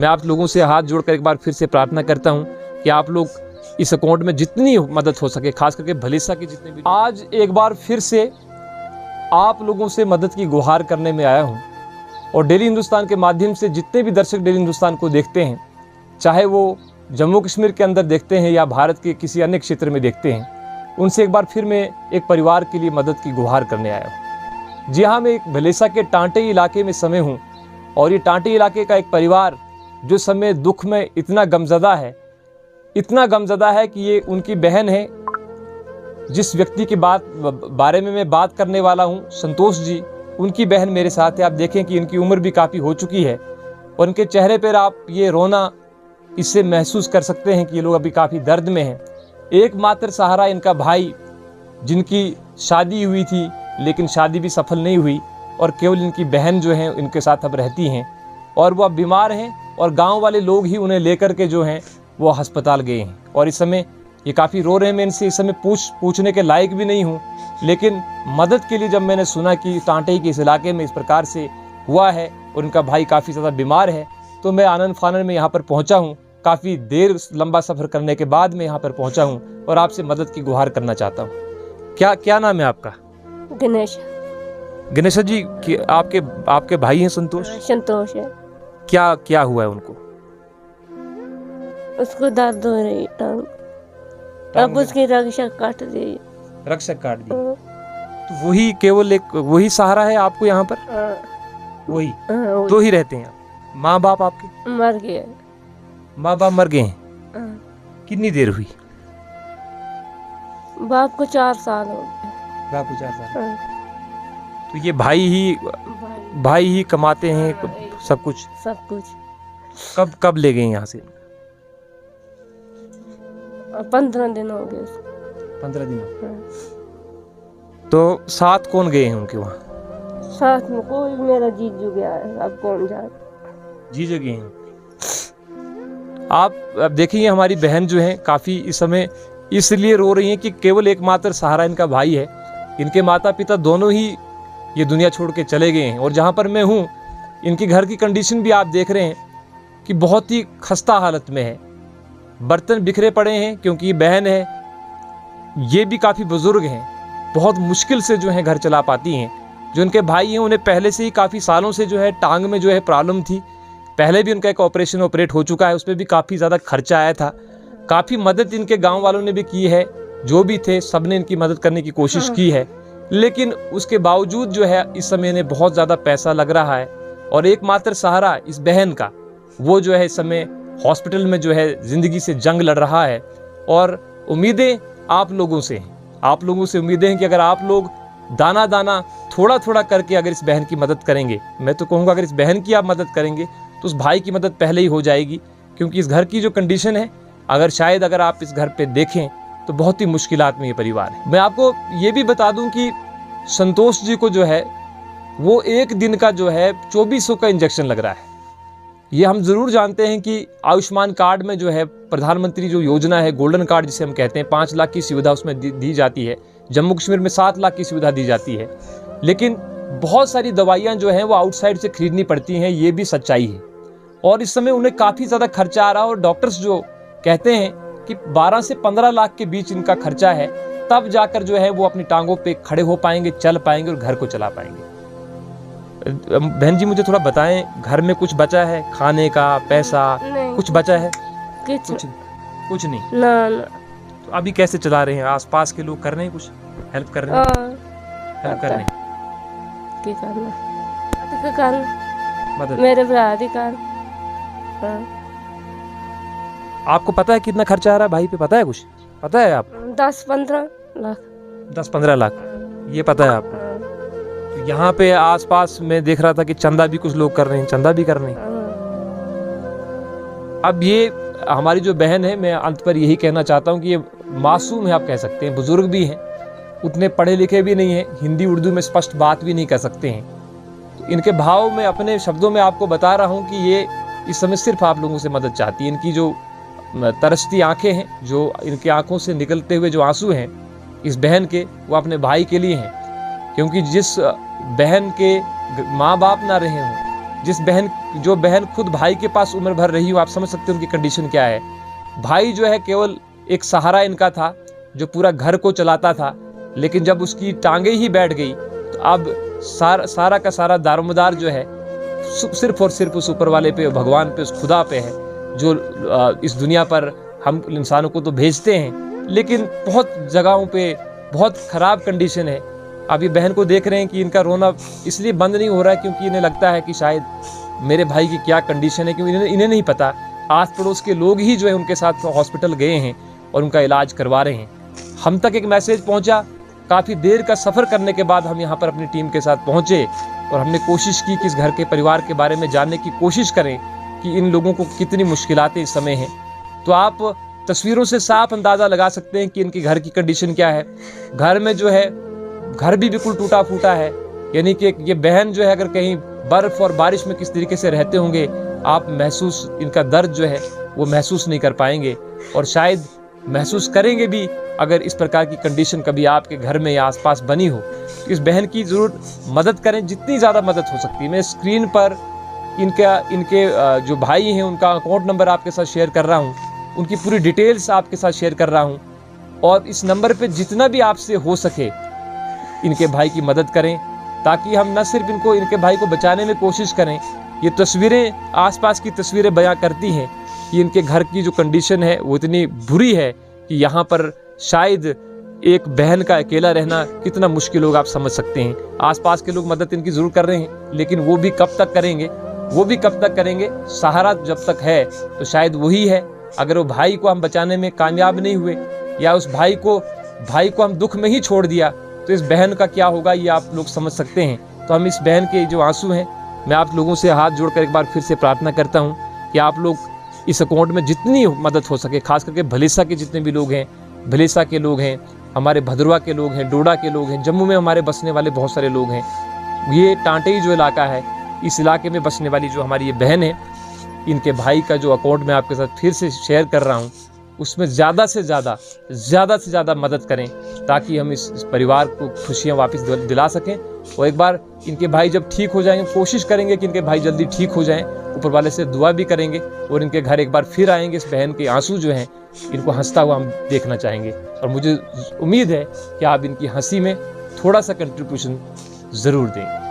मैं आप लोगों से हाथ जोड़कर एक बार फिर से प्रार्थना करता हूं कि आप लोग इस अकाउंट में जितनी मदद हो सके, खास करके भलीसा के जितने भी, आज एक बार फिर से आप लोगों से मदद की गुहार करने में आया हूं। और डेली हिंदुस्तान के माध्यम से जितने भी दर्शक डेली हिंदुस्तान को देखते हैं, चाहे वो जम्मू कश्मीर के अंदर देखते हैं या भारत के किसी अन्य क्षेत्र में देखते हैं, उनसे एक बार फिर मैं एक परिवार के लिए मदद की गुहार करने आया हूँ। जी हाँ, मैं एक भलेसा के टांटे इलाके में समय हूँ और ये टांटे इलाके का एक परिवार जो समय दुख में इतना गमज़दा है कि ये उनकी बहन है। जिस व्यक्ति की बारे में मैं बात करने वाला हूँ, संतोष जी, उनकी बहन मेरे साथ है। आप देखें कि इनकी उम्र भी काफ़ी हो चुकी है और उनके चेहरे पर आप ये रोना इससे महसूस कर सकते हैं कि ये लोग अभी काफ़ी दर्द में हैं। एकमात्र सहारा इनका भाई, जिनकी शादी हुई थी लेकिन शादी भी सफल नहीं हुई, और केवल इनकी बहन जो है इनके साथ अब रहती हैं और वो अब बीमार हैं और गांव वाले लोग ही उन्हें लेकर के जो हैं वो अस्पताल गए हैं। और इस समय ये काफ़ी रो रहे हैं। मैं इनसे इस समय पूछने के लायक भी नहीं हूँ, लेकिन मदद के लिए जब मैंने सुना कि टांटे के इस इलाके में इस प्रकार से हुआ है और उनका भाई काफ़ी ज़्यादा बीमार है, तो मैं आनन फानन में यहाँ पर पहुँचा हूँ। काफ़ी देर लंबा सफ़र करने के बाद मैं यहाँ पर पहुँचा हूँ और आपसे मदद की गुहार करना चाहता हूँ। क्या नाम है आपका? गणेश। गणेश जी, आपके भाई हैं संतोष? संतोष है। क्या हुआ है उनको? उसको दर्द हो रही टांग, अब उसकी रक्षक काट दी। रक्षक काट दी? तो वही केवल एक वही सहारा है आपको यहाँ पर? वही दो ही रहते हैं आप? माँ बाप आपके मर गए? माँ बाप मर गए हैं। कितनी देर हुई? बाप को 4 साल हो गए। बाप को 4 साल। तो ये भाई ही कमाते हैं सब कुछ? कब ले गए यहाँ से? 15 दिन हो गए। 15 दिन हो गए। तो साथ कौन गए हैं उनके वहाँ? साथ में कोई, मेरा जीजू गया है, अब कौन जाए? जीजू गए हैं। आप अब देखिए, हमारी बहन जो है काफ़ी इस समय इसलिए रो रही हैं कि केवल एकमात्र सहारा इनका भाई है। इनके माता पिता दोनों ही ये दुनिया छोड़ के चले गए हैं और जहाँ पर मैं हूँ, इनकी घर की कंडीशन भी आप देख रहे हैं कि बहुत ही खस्ता हालत में है। बर्तन बिखरे पड़े हैं क्योंकि ये बहन है, ये भी काफ़ी बुजुर्ग हैं, बहुत मुश्किल से जो है घर चला पाती हैं। जो उनके भाई हैं, उन्हें पहले से ही काफ़ी सालों से जो है टांग में जो है प्रॉब्लम थी। पहले भी उनका एक ऑपरेशन ऑपरेट हो चुका है, उस पर भी काफ़ी ज़्यादा खर्चा आया था। काफ़ी मदद इनके गांव वालों ने भी की है, जो भी थे सब ने इनकी मदद करने की कोशिश की है, लेकिन उसके बावजूद जो है इस समय इन्हें बहुत ज़्यादा पैसा लग रहा है। और एकमात्र सहारा इस बहन का, वो जो है इस समय हॉस्पिटल में जो है ज़िंदगी से जंग लड़ रहा है। और उम्मीदें आप लोगों से उम्मीदें हैं कि अगर आप लोग दाना दाना थोड़ा थोड़ा करके अगर इस बहन की मदद करेंगे, मैं तो कहूँगा अगर इस बहन की आप मदद करेंगे तो उस भाई की मदद पहले ही हो जाएगी। क्योंकि इस घर की जो कंडीशन है, अगर आप इस घर पे देखें तो बहुत ही मुश्किलात में ये परिवार है। मैं आपको ये भी बता दूं कि संतोष जी को जो है वो एक दिन का जो है 2400 का इंजेक्शन लग रहा है। ये हम ज़रूर जानते हैं कि आयुष्मान कार्ड में जो है प्रधानमंत्री जो योजना है, गोल्डन कार्ड जिसे हम कहते हैं, 5 लाख की सुविधा उसमें दी जाती है। जम्मू कश्मीर में 7 लाख की सुविधा दी जाती है, लेकिन बहुत सारी दवाइयाँ जो हैं वो आउटसाइड से खरीदनी पड़ती हैं, ये भी सच्चाई है। और इस समय उन्हें काफ़ी ज़्यादा खर्चा आ रहा है और डॉक्टर्स जो कहते हैं कि 12 से 15 लाख के बीच इनका खर्चा है, तब जाकर जो है वो अपनी टांगों पे खड़े हो पाएंगे, चल पाएंगे और घर को चला पाएंगे। बहन जी, मुझे थोड़ा बताएं, घर में कुछ बचा है खाने का पैसा? कुछ बचा है? कुछ नहीं ना। तो अभी कैसे चला रहे हैं? आसपास के लोग कर रहे हैं, कुछ हेल्प कर रहे हैं? हेल्प कर रहे हैं। मदद मेरे भरा अधिकार। आपको पता है कितना खर्चा आ रहा है भाई पे? पता है, कुछ पता है आप? 10-15 लाख। 10-15 लाख ये पता है आपको? तो यहाँ पे आसपास में देख रहा था कि चंदा भी कुछ लोग कर रहे हैं, चंदा भी कर रहे हैं। अब ये हमारी जो बहन है, मैं अंत पर यही कहना चाहता हूँ कि ये मासूम है, आप कह सकते हैं, बुजुर्ग भी हैं, उतने पढ़े लिखे भी नहीं हैं, हिंदी उर्दू में स्पष्ट बात भी नहीं कर सकते हैं। तो इनके भाव में अपने शब्दों में आपको बता रहा हूँ कि ये इस समय सिर्फ आप लोगों से मदद चाहती है। इनकी जो तरसती आंखें हैं, जो इनकी आंखों से निकलते हुए जो आंसू हैं इस बहन के, वो अपने भाई के लिए हैं। क्योंकि जिस बहन के माँ बाप ना रहे हों, जो बहन खुद भाई के पास उम्र भर रही हो, आप समझ सकते हो उनकी कंडीशन क्या है। भाई जो है केवल एक सहारा इनका था, जो पूरा घर को चलाता था, लेकिन जब उसकी टांगे ही बैठ गई तो अब सारा का सारा दारोमदार जो है सिर्फ और सिर्फ उस ऊपर वाले पे, भगवान पे, उस खुदा पे है, जो इस दुनिया पर हम इंसानों को तो भेजते हैं, लेकिन बहुत जगहों पे बहुत ख़राब कंडीशन है। अब ये बहन को देख रहे हैं कि इनका रोना इसलिए बंद नहीं हो रहा है क्योंकि इन्हें लगता है कि शायद मेरे भाई की क्या कंडीशन है, क्योंकि इन्हें नहीं पता। आस पड़ोस के लोग ही जो है उनके साथ हॉस्पिटल गए हैं और उनका इलाज करवा रहे हैं। हम तक एक मैसेज पहुंचा, काफ़ी देर का सफ़र करने के बाद हम यहाँ पर अपनी टीम के साथ पहुँचे और हमने कोशिश की कि इस घर के परिवार के बारे में जानने की कोशिश करें कि इन लोगों को कितनी मुश्किलातें इस समय हैं। तो आप तस्वीरों से साफ अंदाज़ा लगा सकते हैं कि इनके घर की कंडीशन क्या है। घर में जो है, घर भी बिल्कुल टूटा फूटा है, यानी कि ये बहन जो है अगर कहीं बर्फ़ और बारिश में किस तरीके से रहते होंगे, आप महसूस, इनका दर्द जो है वो महसूस नहीं कर पाएंगे, और शायद महसूस करेंगे भी अगर इस प्रकार की कंडीशन कभी आपके घर में या आसपास बनी हो। इस बहन की ज़रूर मदद करें, जितनी ज़्यादा मदद हो सकती है। मैं स्क्रीन पर इनके जो भाई हैं उनका अकाउंट नंबर आपके साथ शेयर कर रहा हूँ, उनकी पूरी डिटेल्स आपके साथ शेयर कर रहा हूँ, और इस नंबर पे जितना भी आपसे हो सके इनके भाई की मदद करें, ताकि हम न सिर्फ इनके भाई को बचाने में कोशिश करें। ये तस्वीरें, आसपास की तस्वीरें बयां करती हैं कि इनके घर की जो कंडीशन है वो इतनी बुरी है कि यहाँ पर शायद एक बहन का अकेला रहना कितना मुश्किल होगा, आप समझ सकते हैं। आसपास के लोग मदद इनकी ज़रूर कर रहे हैं, लेकिन वो भी कब तक करेंगे, सहारा जब तक है तो शायद वही है। अगर वो भाई को हम बचाने में कामयाब नहीं हुए, या उस भाई को हम दुख में ही छोड़ दिया, तो इस बहन का क्या होगा ये आप लोग समझ सकते हैं। तो हम इस बहन के जो आंसू हैं, मैं आप लोगों से हाथ जोड़कर एक बार फिर से प्रार्थना करता हूँ कि आप लोग इस अकाउंट में जितनी मदद हो सके, खास करके भलेसा के जितने भी लोग हैं, भलेसा के लोग हैं, हमारे भदरवा के लोग हैं, डोडा के लोग हैं, जम्मू में हमारे बसने वाले बहुत सारे लोग हैं, ये टांटई जो इलाका है, इस इलाके में बसने वाली जो हमारी ये बहन है, इनके भाई का जो अकाउंट मैं आपके साथ फिर से शेयर कर रहा हूँ, उसमें ज़्यादा से ज़्यादा मदद करें, ताकि हम इस परिवार को खुशियाँ वापस दिला सकें। और एक बार इनके भाई जब ठीक हो जाएंगे, कोशिश करेंगे कि इनके भाई जल्दी ठीक हो जाएं, ऊपर वाले से दुआ भी करेंगे, और इनके घर एक बार फिर आएंगे। इस बहन के आंसू जो हैं, इनको हंसता हुआ हम देखना चाहेंगे, और मुझे उम्मीद है कि आप इनकी हंसी में थोड़ा सा कंट्रीब्यूशन ज़रूर दें।